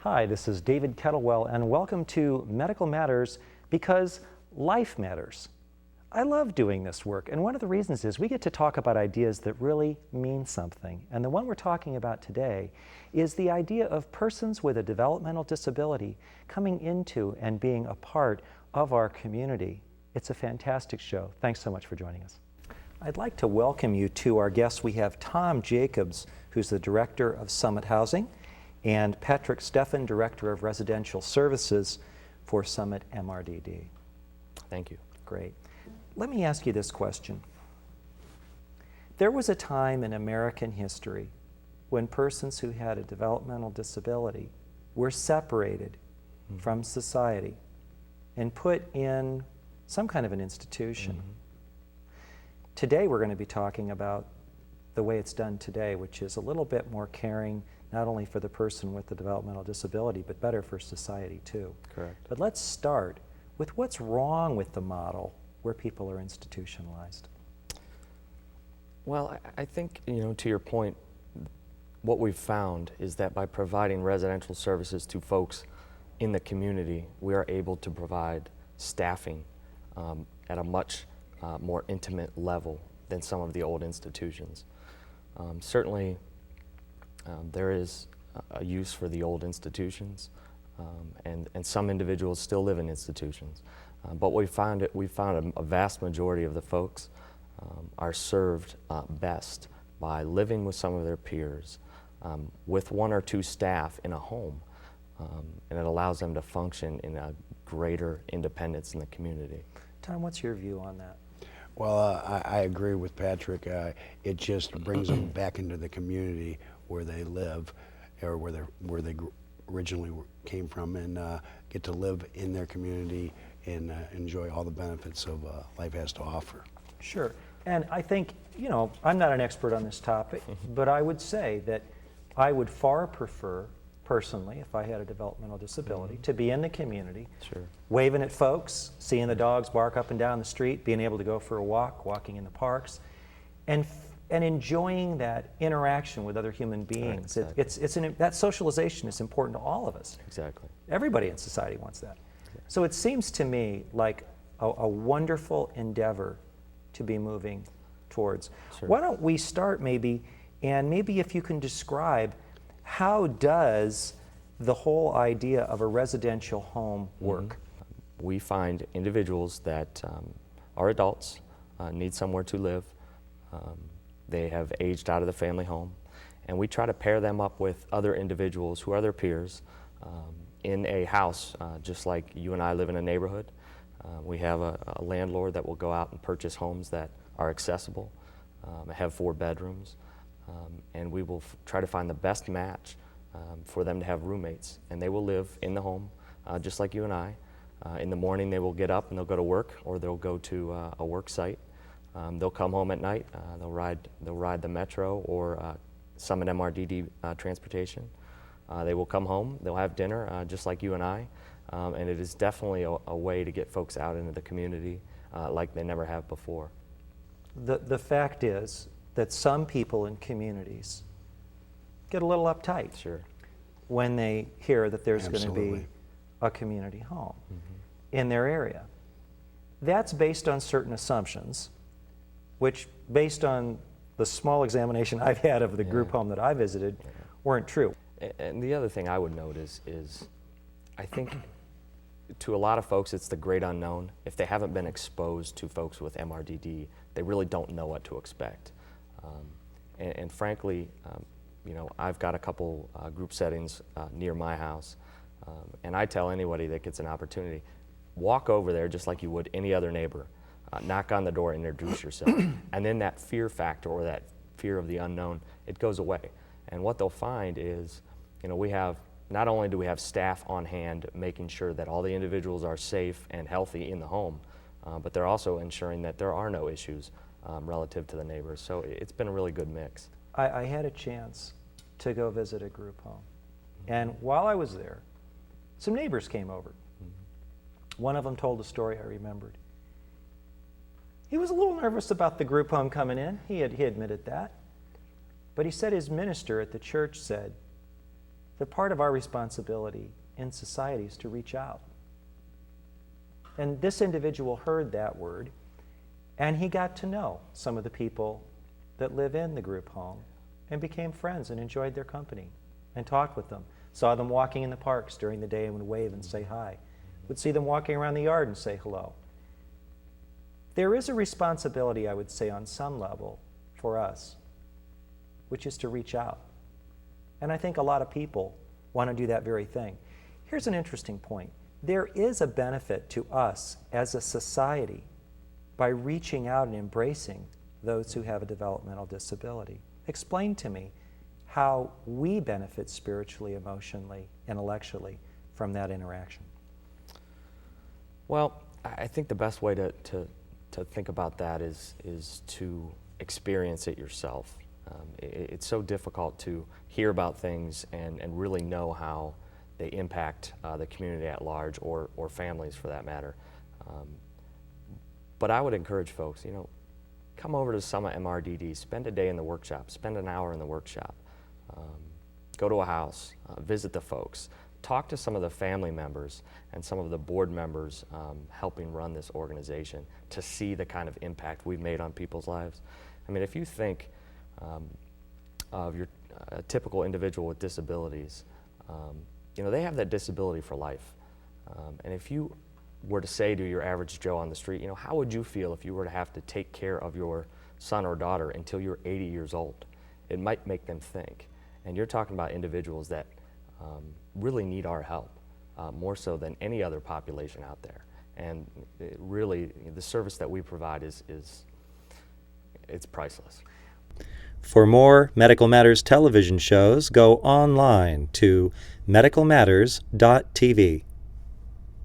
Hi, this is David Kettlewell, and welcome to Medical Matters, because life matters. I love doing this work, and one of the reasons is we get to talk about ideas that really mean something. And the one we're talking about today is the idea of persons with a developmental disability coming into and being a part of our community. It's a fantastic show. Thanks so much for joining us. I'd like to welcome you to our guests. We have Tom Jacobs, who's the Director of Summit Housing, and Patrick Steffen, Director of Residential Services for Summit MRDD. Thank you. Great. Let me ask you this question. There was a time in American history when persons who had a developmental disability were separated from society and put in some kind of an institution. Today we're going to be talking about the way it's done today, which is a little bit more caring, not only for the person with the developmental disability, but better for society too. Correct. But let's start with what's wrong with the model where people are institutionalized. Well, I think, to your point, what we've found is that by providing residential services to folks in the community, we are able to provide staffing at a much more intimate level than some of the old institutions. Certainly, there is a use for the old institutions, and some individuals still live in institutions. But we found a vast majority of the folks are served best by living with some of their peers, with one or two staff in a home, and it allows them to function in a greater independence in the community. Tom, what's your view on that? Well, I agree with Patrick. It just brings them back into the community where they live, or where they originally came from, and get to live in their community and enjoy all the benefits of life has to offer. Sure. And I think, I'm not an expert on this topic, but I would say that I would far prefer, personally, if I had a developmental disability, to be in the community, Sure. waving at folks, seeing the dogs bark up and down the street, being able to go for a walk, walking in the parks, and enjoying that interaction with other human beings. Right, exactly. That socialization is important to all of us. Exactly. Everybody in society wants that. So it seems to me like a wonderful endeavor to be moving towards. Sure. Why don't we start maybe if you can describe how does the whole idea of a residential home work? We find individuals that are adults, need somewhere to live. They have aged out of the family home, and we try to pair them up with other individuals who are their peers in a house, just like you and I live in a neighborhood. We have a landlord that will go out and purchase homes that are accessible, have 4 bedrooms, and we will try to find the best match for them to have roommates, and they will live in the home just like you and I. In the morning they will get up and they'll go to work, or they'll go to a work site. They'll come home at night, they'll ride the Metro or Summit MRDD transportation. They will come home, they'll have dinner just like you and I, and it is definitely a way to get folks out into the community like they never have before. The fact is that some people in communities get a little uptight Sure. when they hear that there's going to Absolutely. be a community home in their area. That's based on certain assumptions, which, based on the small examination I've had of the group home that I visited, weren't true. And the other thing I would note is I think to a lot of folks it's the great unknown. If they haven't been exposed to folks with MRDD, they really don't know what to expect. And frankly, I've got a couple group settings near my house, and I tell anybody that gets an opportunity, walk over there just like you would any other neighbor. Knock on the door, introduce yourself, and then that fear factor, or that fear of the unknown, it goes away. And what they'll find is, not only do we have staff on hand making sure that all the individuals are safe and healthy in the home, but they're also ensuring that there are no issues relative to the neighbors. So it's been a really good mix. I had a chance to go visit a group home, and while I was there, some neighbors came over. One of them told a story I remembered. He was a little nervous about the group home coming in. He admitted that. But he said his minister at the church said, that part of our responsibility in society is to reach out. And this individual heard that word, and he got to know some of the people that live in the group home and became friends and enjoyed their company and talked with them. Saw them walking in the parks during the day and would wave and say hi. Would see them walking around the yard and say hello. There is a responsibility, I would say, on some level for us, which is to reach out. And I think a lot of people want to do that very thing. Here's an interesting point. There is a benefit to us as a society by reaching out and embracing those who have a developmental disability. Explain to me how we benefit spiritually, emotionally, intellectually from that interaction. Well, I think the best way to think about that is to experience it yourself. It's so difficult to hear about things and really know how they impact the community at large, or families for that matter. But I would encourage folks, come over to Summit MRDD, spend a day in the workshop, spend an hour in the workshop, go to a house, visit the folks, talk to some of the family members and some of the board members helping run this organization to see the kind of impact we've made on people's lives. I mean, if you think of your typical individual with disabilities, they have that disability for life. And if you were to say to your average Joe on the street, how would you feel if you were to have to take care of your son or daughter until you're 80 years old? It might make them think. And you're talking about individuals that really need our help, more so than any other population out there. And really, the service that we provide it's priceless. For more Medical Matters television shows, go online to medicalmatters.tv.